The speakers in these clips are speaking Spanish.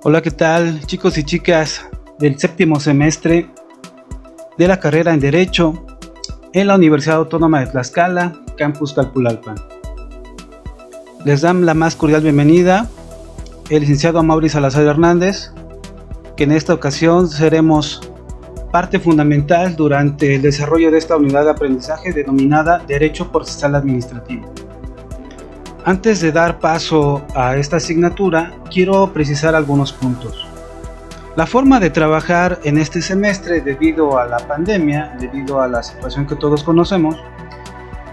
Hola, ¿qué tal, chicos y chicas del séptimo semestre de la carrera en Derecho en la Universidad Autónoma de Tlaxcala, Campus Calpulalpan? Les dan la más cordial bienvenida el licenciado Amaury Salazar Hernández, que en esta ocasión seremos parte fundamental durante el desarrollo de esta unidad de aprendizaje denominada Derecho Procesal Administrativo. Antes de dar paso a esta asignatura, quiero precisar algunos puntos. La forma de trabajar en este semestre, debido a la pandemia, debido a la situación que todos conocemos,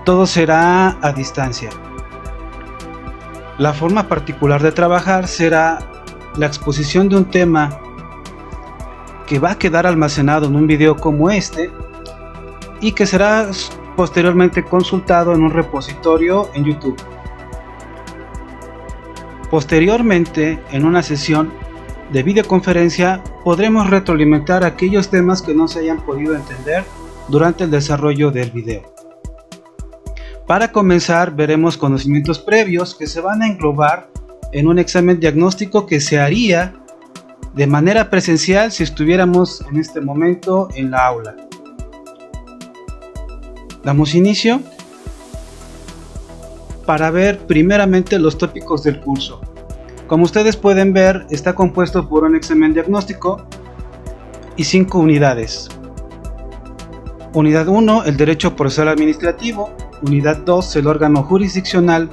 todo será a distancia. La forma particular de trabajar será la exposición de un tema que va a quedar almacenado en un video como este y que será posteriormente consultado en un repositorio en YouTube. Posteriormente, en una sesión de videoconferencia, podremos retroalimentar aquellos temas que no se hayan podido entender durante el desarrollo del video. Para comenzar, veremos conocimientos previos que se van a englobar en un examen diagnóstico que se haría de manera presencial si estuviéramos en este momento en la aula. Damos inicio para ver primeramente los tópicos del curso. Como ustedes pueden ver, está compuesto por un examen diagnóstico y 5 unidades. Unidad 1, el derecho procesal administrativo. Unidad 2, el órgano jurisdiccional.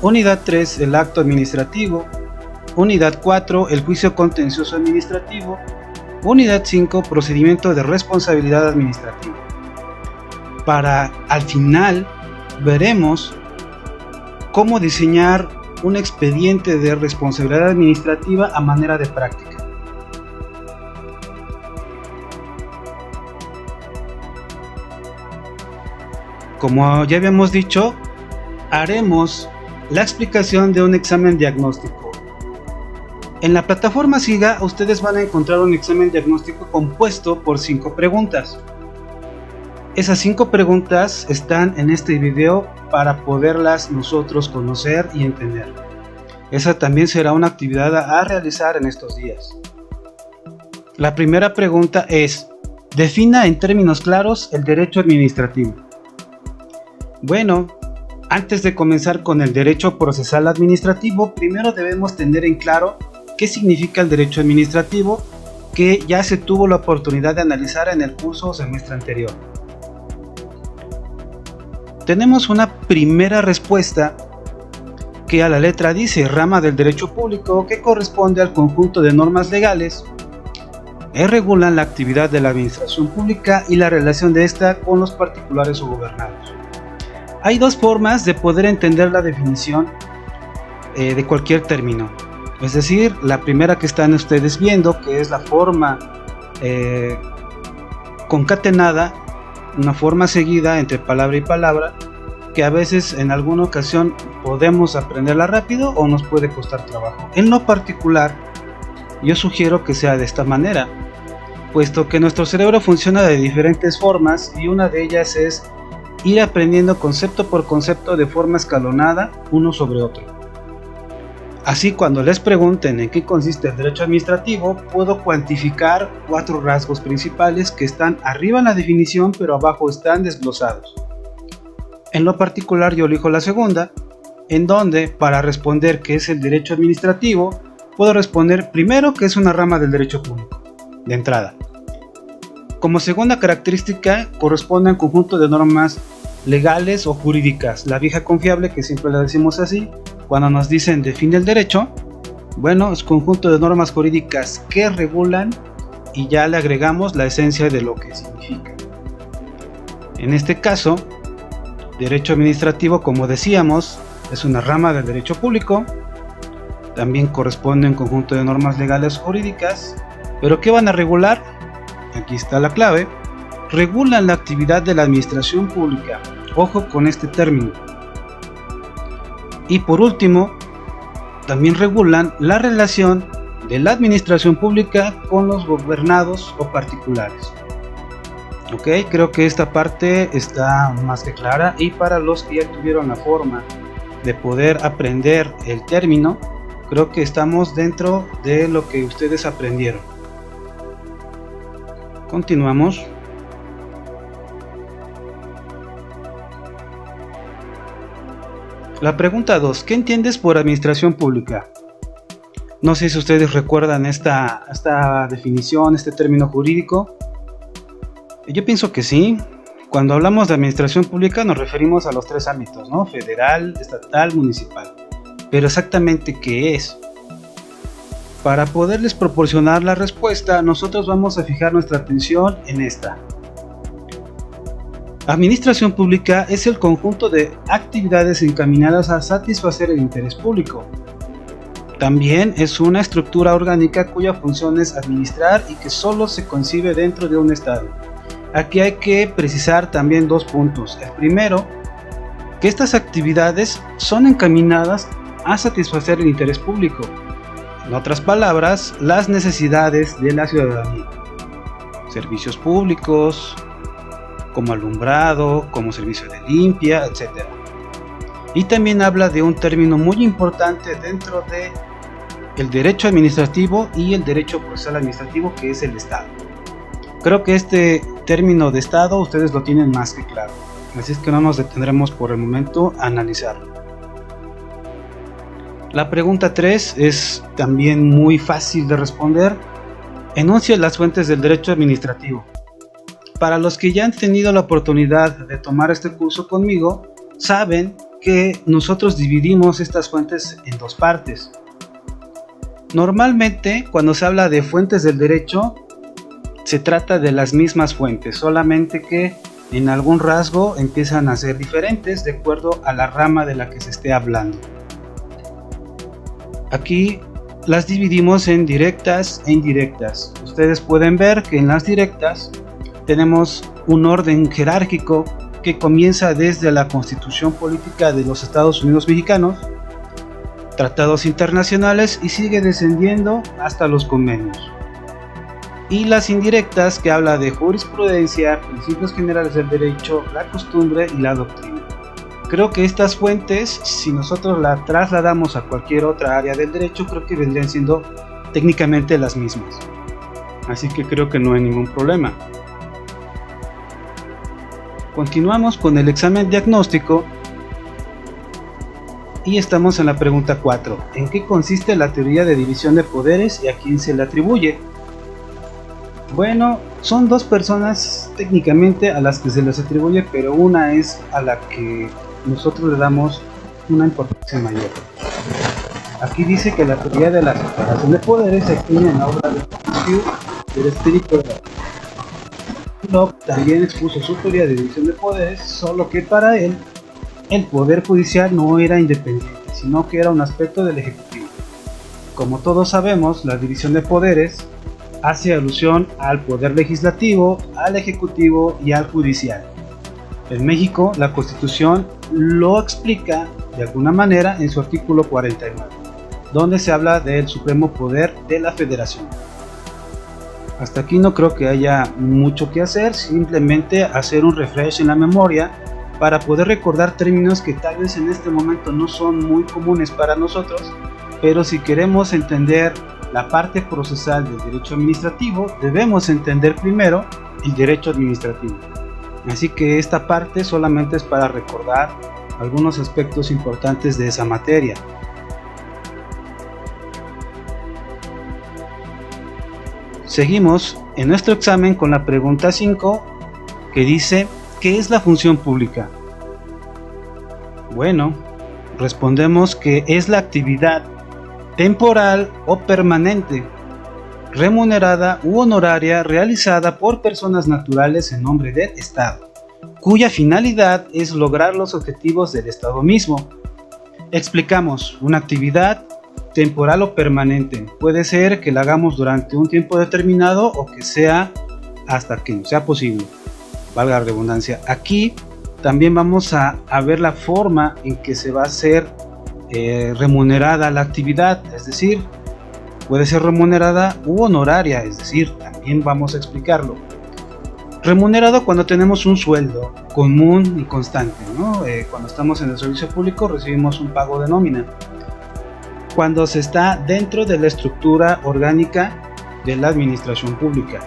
Unidad 3, el acto administrativo. Unidad 4, el juicio contencioso administrativo. Unidad 5, procedimiento de responsabilidad administrativa. Para al final veremos cómo diseñar un expediente de responsabilidad administrativa a manera de práctica. Como ya habíamos dicho, haremos la explicación de un examen diagnóstico. En la plataforma SIGA ustedes van a encontrar un examen diagnóstico compuesto por 5 preguntas. Esas 5 preguntas están en este video para poderlas nosotros conocer y entender. Esa también será una actividad a realizar en estos días. La primera pregunta es: defina en términos claros el derecho administrativo. Bueno, antes de comenzar con el derecho procesal administrativo, primero debemos tener en claro qué significa el derecho administrativo, que ya se tuvo la oportunidad de analizar en el curso semestre anterior. Tenemos una primera respuesta que a la letra dice rama del derecho público, que corresponde al conjunto de normas legales que regulan la actividad de la administración pública y la relación de esta con los particulares o gobernados. Hay 2 formas de poder entender la definición de cualquier término. Es decir, la primera que están ustedes viendo, que es la forma concatenada, una forma seguida entre palabra y palabra, que a veces en alguna ocasión podemos aprenderla rápido o nos puede costar trabajo. En lo particular, yo sugiero que sea de esta manera, puesto que nuestro cerebro funciona de diferentes formas y una de ellas es ir aprendiendo concepto por concepto de forma escalonada uno sobre otro. Así, cuando les pregunten en qué consiste el derecho administrativo, puedo cuantificar 4 rasgos principales que están arriba en la definición, pero abajo están desglosados. En lo particular, yo elijo la segunda, en donde, para responder qué es el derecho administrativo, puedo responder primero que es una rama del derecho público, de entrada. Como segunda característica, corresponde a un conjunto de normas legales o jurídicas. La vieja confiable, que siempre la decimos así, cuando nos dicen define el derecho, bueno, es conjunto de normas jurídicas que regulan y ya le agregamos la esencia de lo que significa. En este caso, derecho administrativo, como decíamos, es una rama del derecho público, también corresponde a un conjunto de normas legales o jurídicas, pero ¿qué van a regular? Aquí está la clave: regulan la actividad de la administración pública. Ojo con este término. Y por último, también regulan la relación de la administración pública con los gobernados o particulares. Ok, creo que esta parte está más que clara, y para los que ya tuvieron la forma de poder aprender el término, Creo que estamos dentro de lo que ustedes aprendieron. Continuamos. La pregunta 2. ¿Qué entiendes por administración pública? No sé si ustedes recuerdan esta definición, este término jurídico. Yo pienso que sí. Cuando hablamos de administración pública nos referimos a los 3 ámbitos, ¿no? Federal, estatal, municipal. Pero exactamente ¿qué es? Para poderles proporcionar la respuesta, nosotros vamos a fijar nuestra atención en esta. Administración pública es el conjunto de actividades encaminadas a satisfacer el interés público. También es una estructura orgánica cuya función es administrar y que solo se concibe dentro de un estado. Aquí hay que precisar también 2 puntos. El primero, que estas actividades son encaminadas a satisfacer el interés público. En otras palabras, las necesidades de la ciudadanía. Servicios públicos, como alumbrado, como servicio de limpia, etc. Y también habla de un término muy importante dentro de el derecho administrativo y el derecho procesal administrativo, que es el Estado. Creo que este término de Estado ustedes lo tienen más que claro, así es que no nos detendremos por el momento a analizarlo. La pregunta 3 es también muy fácil de responder. Enuncia las fuentes del derecho administrativo. Para los que ya han tenido la oportunidad de tomar este curso conmigo, saben que nosotros dividimos estas fuentes en 2 partes. Normalmente, cuando se habla de fuentes del derecho, se trata de las mismas fuentes, solamente que en algún rasgo empiezan a ser diferentes de acuerdo a la rama de la que se esté hablando. Aquí las dividimos en directas e indirectas. Ustedes pueden ver que en las directas tenemos un orden jerárquico que comienza desde la Constitución Política de los Estados Unidos Mexicanos, tratados internacionales y sigue descendiendo hasta los convenios. Y las indirectas, que habla de jurisprudencia, principios generales del derecho, la costumbre y la doctrina. Creo que estas fuentes, si nosotros las trasladamos a cualquier otra área del derecho, creo que vendrían siendo técnicamente las mismas. Así que creo que no hay ningún problema. Continuamos con el examen diagnóstico y estamos en la pregunta 4. ¿En qué consiste la teoría de división de poderes y a quién se le atribuye? Bueno, son 2 personas técnicamente a las que se les atribuye, pero una es a la que nosotros le damos una importancia mayor. Aquí dice que la teoría de la separación de poderes se extiende en la obra de Montesquieu del espíritu de Locke. También expuso su teoría de división de poderes, solo que para él el poder judicial no era independiente, sino que era un aspecto del ejecutivo. Como todos sabemos, la división de poderes hace alusión al poder legislativo, al ejecutivo y al judicial. En México, la Constitución lo explica de alguna manera en su artículo 49, donde se habla del supremo poder de la Federación. Hasta aquí no creo que haya mucho que hacer, simplemente hacer un refresh en la memoria para poder recordar términos que tal vez en este momento no son muy comunes para nosotros, pero si queremos entender la parte procesal del derecho administrativo, debemos entender primero el derecho administrativo. Así que esta parte solamente es para recordar algunos aspectos importantes de esa materia. Seguimos en nuestro examen con la pregunta 5, que dice: ¿qué es la función pública? Bueno, respondemos que es la actividad temporal o permanente, remunerada u honoraria realizada por personas naturales en nombre del Estado, cuya finalidad es lograr los objetivos del Estado mismo. Explicamos: una actividad temporal o permanente puede ser que la hagamos durante un tiempo determinado o que sea hasta que no sea posible, valga la redundancia. Aquí también vamos a ver la forma en que se va a hacer remunerada la actividad, es decir, puede ser remunerada u honoraria, es decir, también vamos a explicarlo. Remunerado cuando tenemos un sueldo común y constante, ¿no? Cuando estamos en el servicio público recibimos un pago de nómina. cuando se está dentro de la estructura orgánica de la administración pública.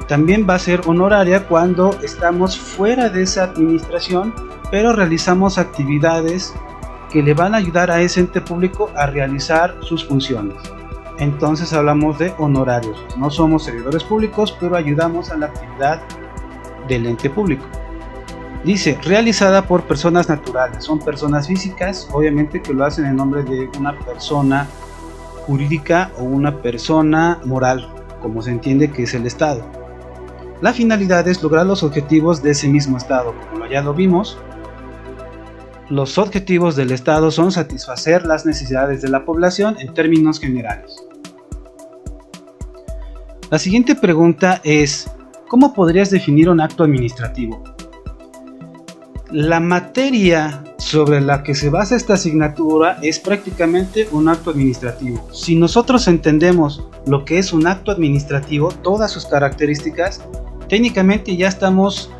También va a ser honoraria cuando estamos fuera de esa administración, pero realizamos actividades que le van a ayudar a ese ente público a realizar sus funciones. Entonces hablamos de honorarios. No somos servidores públicos, pero ayudamos a la actividad del ente público. Dice, realizada por personas naturales. Son personas físicas, obviamente que lo hacen en nombre de una persona jurídica o una persona moral, como se entiende que es el Estado. La finalidad es lograr los objetivos de ese mismo Estado. Como ya lo vimos, los objetivos del Estado son satisfacer las necesidades de la población en términos generales. La siguiente pregunta es, ¿cómo podrías definir un acto administrativo? La materia sobre la que se basa esta asignatura es prácticamente un acto administrativo. Si nosotros entendemos lo que es un acto administrativo, todas sus características, técnicamente ya estamos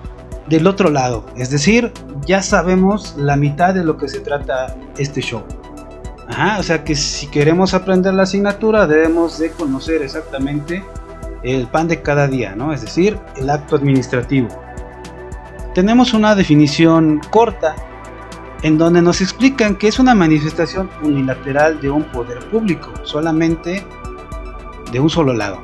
del otro lado, es decir, ya sabemos la mitad de lo que se trata este show. O sea que si queremos aprender la asignatura debemos de conocer exactamente el pan de cada día, ¿no? Es decir, el acto administrativo. Tenemos una definición corta en donde nos explican que es una manifestación unilateral de un poder público, solamente de un solo lado,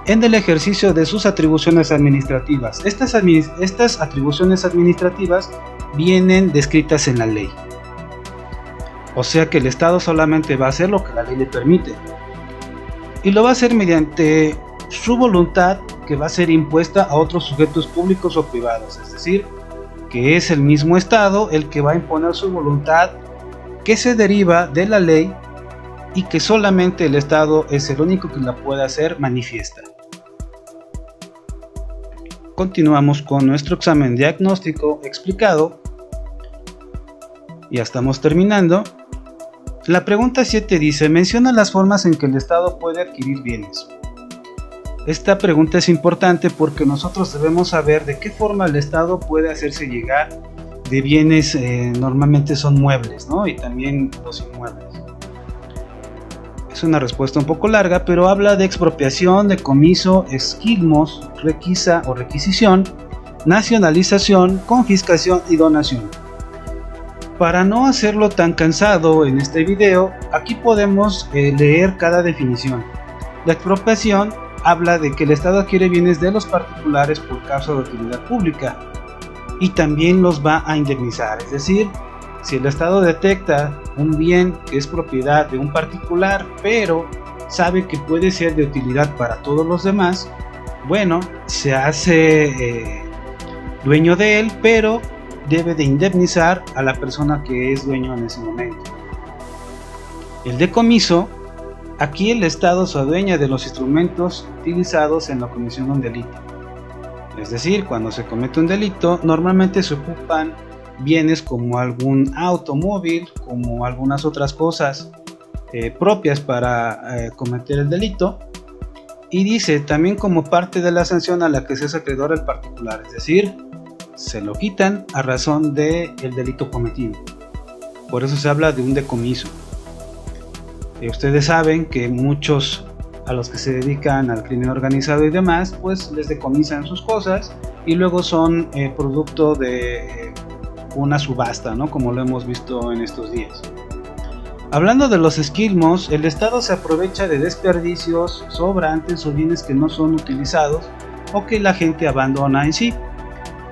en el ejercicio de sus atribuciones administrativas. Estas atribuciones administrativas vienen descritas en la ley. O sea que el Estado solamente va a hacer lo que la ley le permite. Y lo va a hacer mediante su voluntad, que va a ser impuesta a otros sujetos públicos o privados. Es decir, que es el mismo Estado el que va a imponer su voluntad, que se deriva de la ley y que solamente el Estado es el único que la puede hacer manifiesta. Continuamos con nuestro examen diagnóstico explicado. Ya estamos terminando. La pregunta 7 dice, menciona las formas en que el Estado puede adquirir bienes. Esta pregunta es importante porque nosotros debemos saber de qué forma el Estado puede hacerse llegar de bienes, normalmente son muebles, ¿no? Y también los inmuebles. Es una respuesta un poco larga, pero habla de expropiación, decomiso, esquilmos, requisa o requisición, nacionalización, confiscación y donación. Para no hacerlo tan cansado en este video, aquí podemos leer cada definición. La expropiación habla de que el Estado adquiere bienes de los particulares por causa de utilidad pública y también los va a indemnizar. Es decir, si el Estado detecta un bien que es propiedad de un particular, pero sabe que puede ser de utilidad para todos los demás, bueno, se hace dueño de él, pero debe de indemnizar a la persona que es dueño en ese momento. El decomiso, aquí el Estado se adueña de los instrumentos utilizados en la comisión de un delito. Es decir, cuando se comete un delito, normalmente se ocupan bienes como algún automóvil, como algunas otras cosas propias para cometer el delito. Y dice también como parte de la sanción a la que se es acreedor el particular, es decir, se lo quitan a razón del delito cometido. Por eso se habla de un decomiso. Ustedes saben que muchos a los que se dedican al crimen organizado y demás, pues les decomisan sus cosas y luego son producto de una subasta, ¿no? Como lo hemos visto en estos días. Hablando de los esquilmos, el Estado se aprovecha de desperdicios, sobrantes o bienes que no son utilizados o que la gente abandona en sí.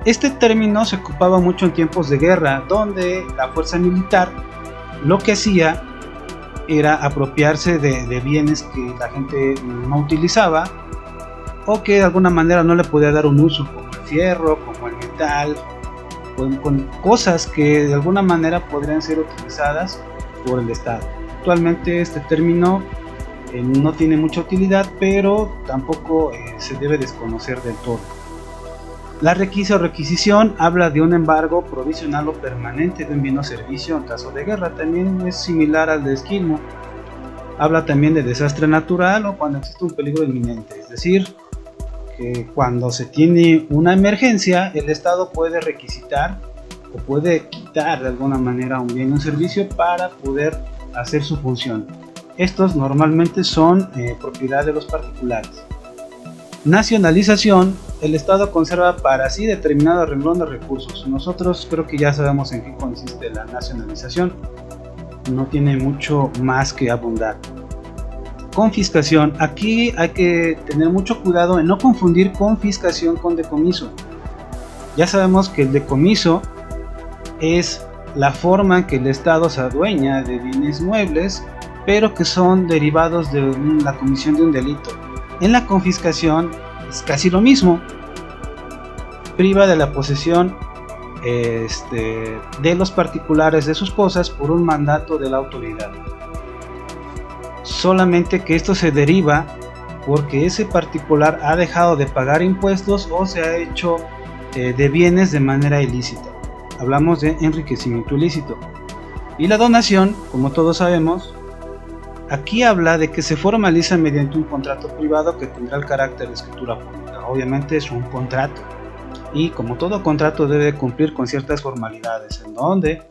Este término se ocupaba mucho en tiempos de guerra, donde la fuerza militar lo que hacía era apropiarse de bienes que la gente no utilizaba o que de alguna manera no le podía dar un uso, como el fierro, como el metal, con cosas que de alguna manera podrían ser utilizadas por el Estado. Actualmente este término no tiene mucha utilidad, pero tampoco se debe desconocer del todo. La requisa o requisición habla de un embargo provisional o permanente de un bien o servicio en caso de guerra. También es similar al de esquilmo. Habla también de desastre natural o cuando existe un peligro inminente. Es decir, que cuando se tiene una emergencia, el Estado puede requisitar o puede quitar de alguna manera un bien o servicio para poder hacer su función. Estos normalmente son propiedad de los particulares. Nacionalización: el Estado conserva para sí determinado renglón de recursos. Nosotros creo que ya sabemos en qué consiste la nacionalización, no tiene mucho más que abundar. Confiscación: aquí hay que tener mucho cuidado en no confundir confiscación con decomiso. Ya sabemos que el decomiso es la forma en que el Estado se adueña de bienes muebles, pero que son derivados de la comisión de un delito. En la confiscación es casi lo mismo, priva de la posesión de los particulares de sus cosas por un mandato de la autoridad. Solamente que esto se deriva porque ese particular ha dejado de pagar impuestos o se ha hecho de bienes de manera ilícita. Hablamos de enriquecimiento ilícito. Y la donación, como todos sabemos, aquí habla de que se formaliza mediante un contrato privado que tendrá el carácter de escritura pública. Obviamente es un contrato, y como todo contrato debe cumplir con ciertas formalidades, en donde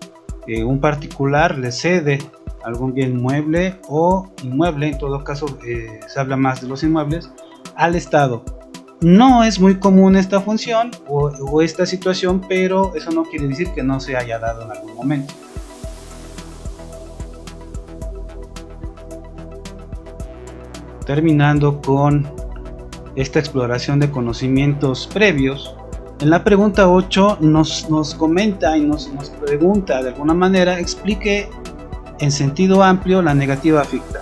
un particular le cede algún bien mueble o inmueble, en todo caso se habla más de los inmuebles, al Estado. No es muy común esta función o esta situación, pero eso no quiere decir que no se haya dado en algún momento. Terminando con esta exploración de conocimientos previos, en la pregunta 8 nos comenta y nos pregunta de alguna manera: explique en sentido amplio la negativa ficta.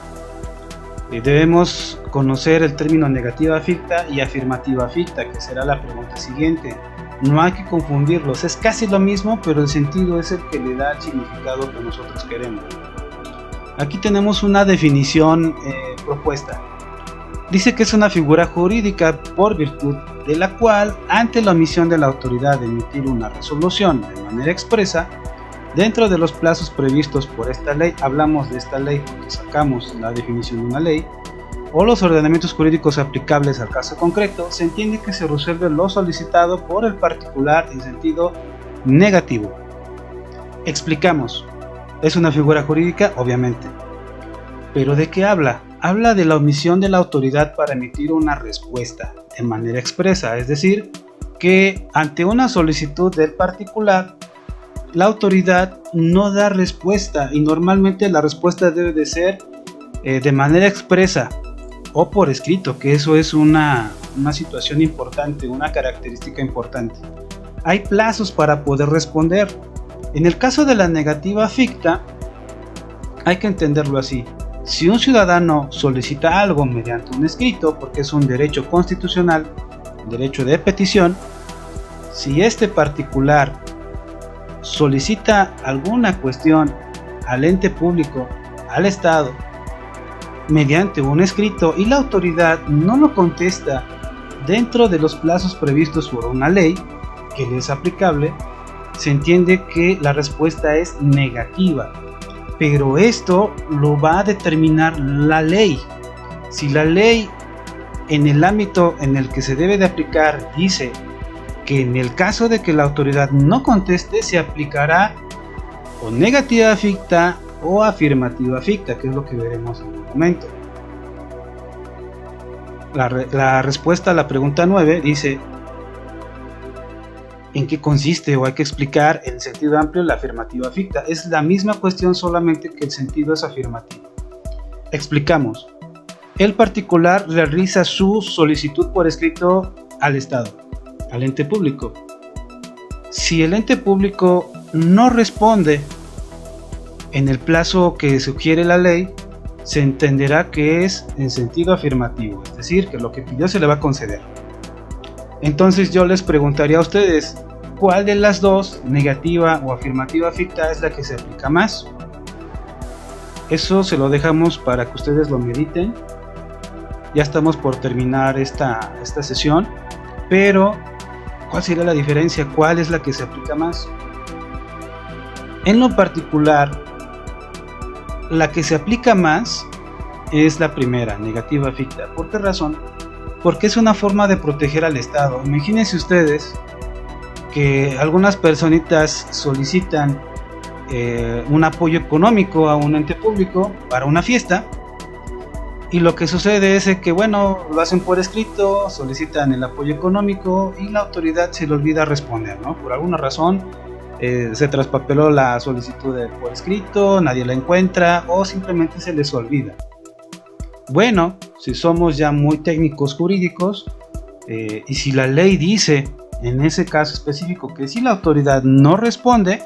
Debemos conocer el término negativa ficta y afirmativa ficta, que será la pregunta siguiente. No hay que confundirlos, es casi lo mismo, pero el sentido es el que le da el significado que nosotros queremos. Aquí tenemos una definición propuesta. Dice que es una figura jurídica por virtud de la cual, ante la omisión de la autoridad de emitir una resolución de manera expresa, dentro de los plazos previstos por esta ley, hablamos de esta ley porque sacamos la definición de una ley, o los ordenamientos jurídicos aplicables al caso concreto, se entiende que se resuelve lo solicitado por el particular en sentido negativo. Explicamos. Es una figura jurídica, obviamente. ¿Pero de qué habla? Habla de la omisión de la autoridad para emitir una respuesta de manera expresa, es decir, que ante una solicitud del particular, la autoridad no da respuesta, y normalmente la respuesta debe de ser de manera expresa o por escrito, que eso es una situación importante, una característica importante. Hay plazos para poder responder. En el caso de la negativa ficta, hay que entenderlo así: si un ciudadano solicita algo mediante un escrito, porque es un derecho constitucional, derecho de petición, si este particular solicita alguna cuestión al ente público, al Estado, mediante un escrito, y la autoridad no lo contesta dentro de los plazos previstos por una ley que le es aplicable, se entiende que la respuesta es negativa. Pero esto lo va a determinar la ley. Si la ley, en el ámbito en el que se debe de aplicar, dice que en el caso de que la autoridad no conteste, se aplicará o negativa ficta o afirmativa ficta, que es lo que veremos en un momento. La respuesta a la pregunta 9 dice: ¿en qué consiste? O hay que explicar en sentido amplio la afirmativa ficta. Es la misma cuestión, solamente que el sentido es afirmativo. Explicamos. El particular realiza su solicitud por escrito al Estado, al ente público. Si el ente público no responde en el plazo que sugiere la ley, se entenderá que es en sentido afirmativo, es decir, que lo que pidió se le va a conceder. Entonces yo les preguntaría a ustedes, ¿cuál de las dos, negativa o afirmativa ficta, es la que se aplica más? Eso se lo dejamos para que ustedes lo mediten. Ya estamos por terminar esta sesión, pero ¿cuál sería la diferencia? ¿Cuál es la que se aplica más? En lo particular, la que se aplica más es la primera, negativa ficta. ¿Por qué razón? Porque es una forma de proteger al Estado. Imagínense ustedes que algunas personitas solicitan un apoyo económico a un ente público para una fiesta, y lo que sucede es que bueno, lo hacen por escrito, solicitan el apoyo económico y la autoridad se le olvida responder, ¿no? Por alguna razón se traspapeló la solicitud por escrito, nadie la encuentra o simplemente se les olvida. Bueno, si somos ya muy técnicos jurídicos y si la ley dice en ese caso específico que si la autoridad no responde,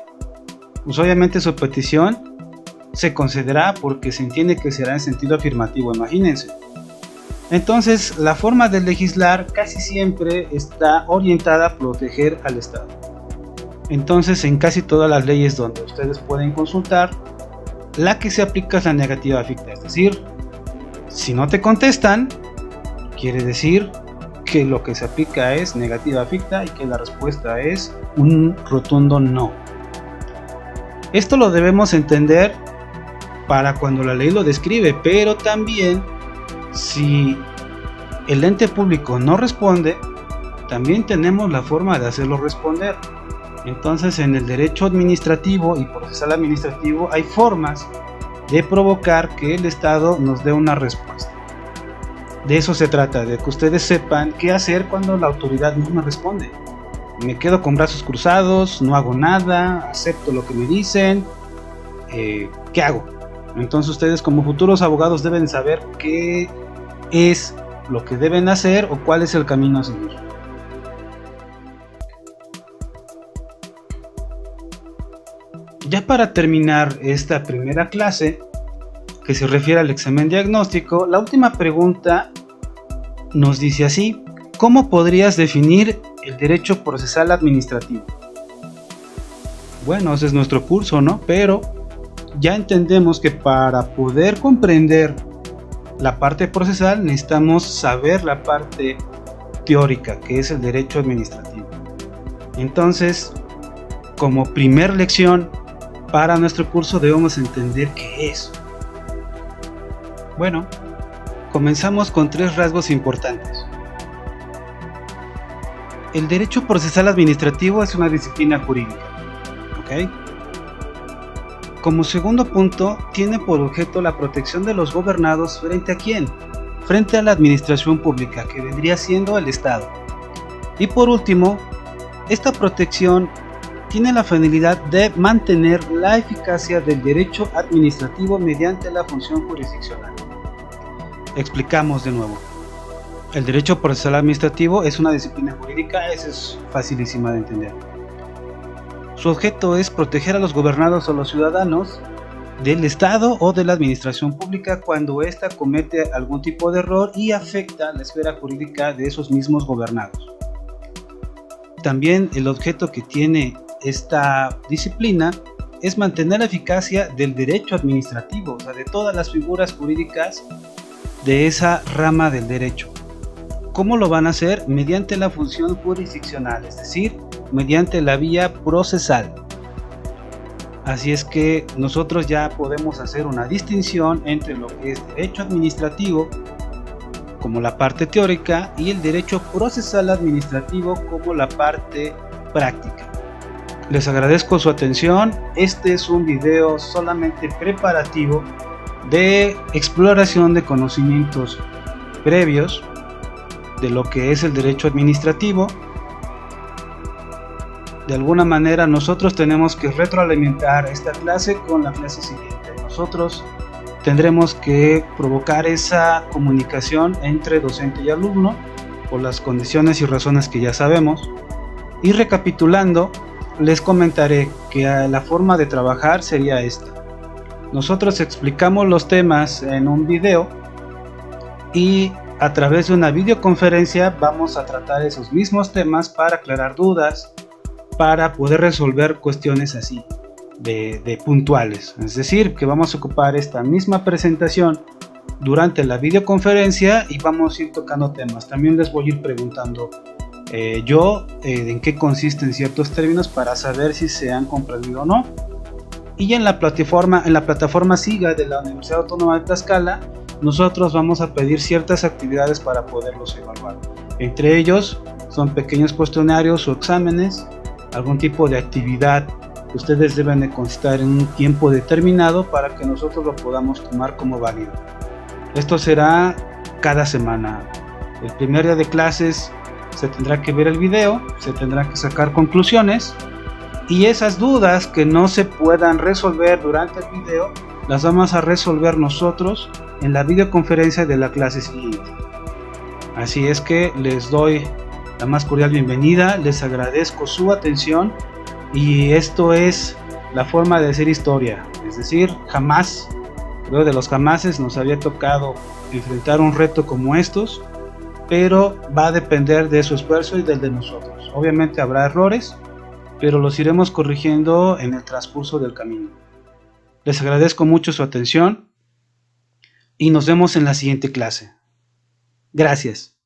pues obviamente su petición se concederá porque se entiende que será en sentido afirmativo, imagínense. Entonces, la forma de legislar casi siempre está orientada a proteger al Estado. Entonces, en casi todas las leyes donde ustedes pueden consultar, la que se aplica es la negativa ficta, es decir, si no te contestan, quiere decir que lo que se aplica es negativa ficta y que la respuesta es un rotundo no. Esto lo debemos entender para cuando la ley lo describe, pero también si el ente público no responde, también tenemos la forma de hacerlo responder. Entonces, en el derecho administrativo y procesal administrativo hay formas de provocar que el Estado nos dé una respuesta. De eso se trata, de que ustedes sepan qué hacer cuando la autoridad no me responde. Me quedo con brazos cruzados, no hago nada, acepto lo que me dicen, ¿qué hago? Entonces ustedes como futuros abogados deben saber qué es lo que deben hacer o cuál es el camino a seguir. Ya para terminar esta primera clase, que se refiere al examen diagnóstico, la última pregunta nos dice así: ¿cómo podrías definir el derecho procesal administrativo? Bueno, ese es nuestro curso, ¿no? Pero ya entendemos que para poder comprender la parte procesal necesitamos saber la parte teórica, que es el derecho administrativo. Entonces, como primer lección para nuestro curso debemos entender qué es. Bueno, comenzamos con 3 rasgos importantes. El derecho procesal administrativo es una disciplina jurídica, ¿ok? Como segundo punto, tiene por objeto la protección de los gobernados ¿frente a quién? Frente a la administración pública, que vendría siendo el Estado. Y por último, esta protección tiene la finalidad de mantener la eficacia del derecho administrativo mediante la función jurisdiccional. Explicamos de nuevo. El derecho procesal administrativo es una disciplina jurídica, esa es facilísima de entender. Su objeto es proteger a los gobernados o los ciudadanos del Estado o de la administración pública cuando ésta comete algún tipo de error y afecta la esfera jurídica de esos mismos gobernados. También el objeto que tiene esta disciplina es mantener la eficacia del derecho administrativo, o sea, de todas las figuras jurídicas de esa rama del derecho. ¿Cómo lo van a hacer? Mediante la función jurisdiccional, es decir, mediante la vía procesal. Así es que nosotros ya podemos hacer una distinción entre lo que es derecho administrativo como la parte teórica y el derecho procesal administrativo como la parte práctica. Les agradezco su atención. Este es un video solamente preparativo de exploración de conocimientos previos de lo que es el derecho administrativo. De alguna manera nosotros tenemos que retroalimentar esta clase con la clase siguiente. Nosotros tendremos que provocar esa comunicación entre docente y alumno por las condiciones y razones que ya sabemos. Y recapitulando, les comentaré que la forma de trabajar sería esta. Nosotros explicamos los temas en un video y a través de una videoconferencia vamos a tratar esos mismos temas para aclarar dudas, para poder resolver cuestiones así de puntuales. Es decir, que vamos a ocupar esta misma presentación durante la videoconferencia y vamos a ir tocando temas. También les voy a ir preguntando en qué consisten ciertos términos para saber si se han comprendido o no. Y en la plataforma SIGA de la Universidad Autónoma de Tlaxcala, nosotros vamos a pedir ciertas actividades para poderlos evaluar. Entre ellos son pequeños cuestionarios o exámenes, algún tipo de actividad ustedes deben de constar en un tiempo determinado para que nosotros lo podamos tomar como válido. Esto será cada semana. El primer día de clases se tendrá que ver el video, se tendrá que sacar conclusiones, y esas dudas que no se puedan resolver durante el video las vamos a resolver nosotros en la videoconferencia de la clase siguiente. Así es que les doy la más cordial bienvenida, les agradezco su atención, y esto es la forma de hacer historia. Es decir, jamás, creo de los jamases, nos había tocado enfrentar un reto como estos, pero va a depender de su esfuerzo y del de nosotros. Obviamente habrá errores, pero los iremos corrigiendo en el transcurso del camino. Les agradezco mucho su atención y nos vemos en la siguiente clase. Gracias.